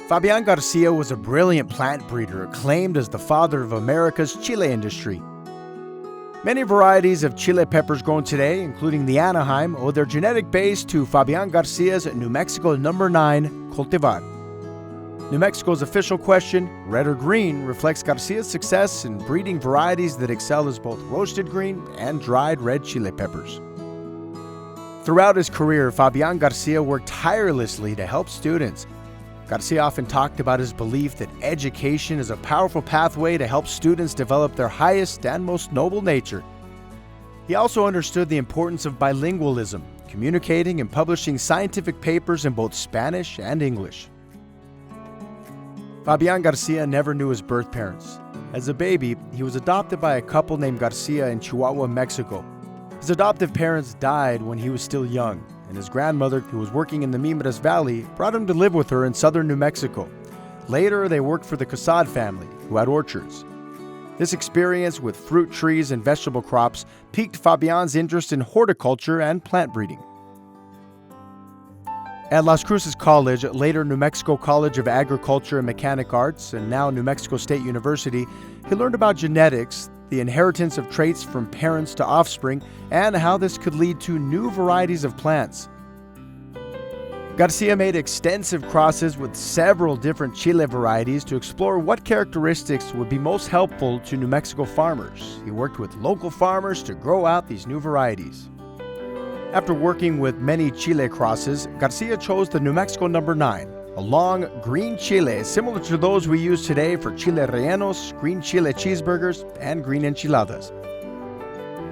Fabián García was a brilliant plant breeder, acclaimed as the father of America's chile industry. Many varieties of chile peppers grown today, including the Anaheim, owe their genetic base to Fabián García's New Mexico No. 9 cultivar. New Mexico's official question, red or green, reflects Garcia's success in breeding varieties that excel as both roasted green and dried red chile peppers. Throughout his career, Fabián García worked tirelessly to help students. García often talked about his belief that education is a powerful pathway to help students develop their highest and most noble nature. He also understood the importance of bilingualism, communicating and publishing scientific papers in both Spanish and English. Fabián García never knew his birth parents. As a baby, he was adopted by a couple named García in Chihuahua, Mexico. His adoptive parents died when he was still young, and his grandmother, who was working in the Mimbres Valley, brought him to live with her in southern New Mexico. Later, they worked for the Casad family, who had orchards. This experience with fruit trees and vegetable crops piqued Fabián's interest in horticulture and plant breeding. At Las Cruces College, later New Mexico College of Agriculture and Mechanic Arts, and now New Mexico State University, he learned about genetics, the inheritance of traits from parents to offspring, and how this could lead to new varieties of plants. García made extensive crosses with several different chile varieties to explore what characteristics would be most helpful to New Mexico farmers. He worked with local farmers to grow out these new varieties. After working with many chile crosses, García chose the New Mexico No. 9, a long green chile similar to those we use today for chile rellenos, green chile cheeseburgers, and green enchiladas.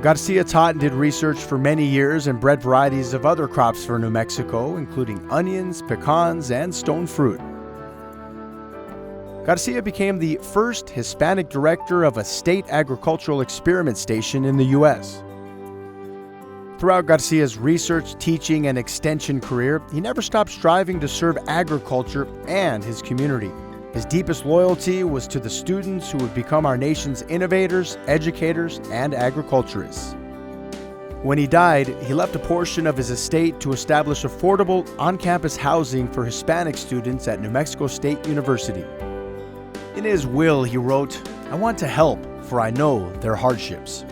García taught and did research for many years and bred varieties of other crops for New Mexico, including onions, pecans, and stone fruit. García became the first Hispanic director of a state agricultural experiment station in the U.S. Throughout García's research, teaching, and extension career, he never stopped striving to serve agriculture and his community. His deepest loyalty was to the students who would become our nation's innovators, educators, and agriculturists. When he died, he left a portion of his estate to establish affordable, on-campus housing for Hispanic students at New Mexico State University. In his will, he wrote, "I want to help, for I know their hardships."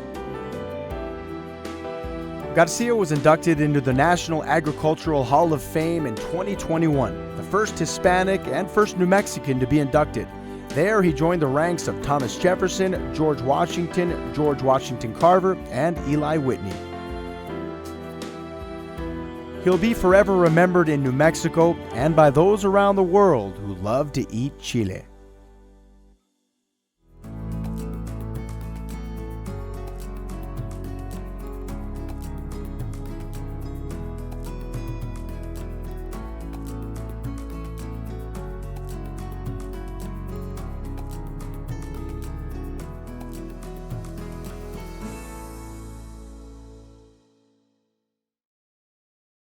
García was inducted into the National Agricultural Hall of Fame in 2021, the first Hispanic and first New Mexican to be inducted. There, he joined the ranks of Thomas Jefferson, George Washington Carver, and Eli Whitney. He'll be forever remembered in New Mexico and by those around the world who love to eat chile.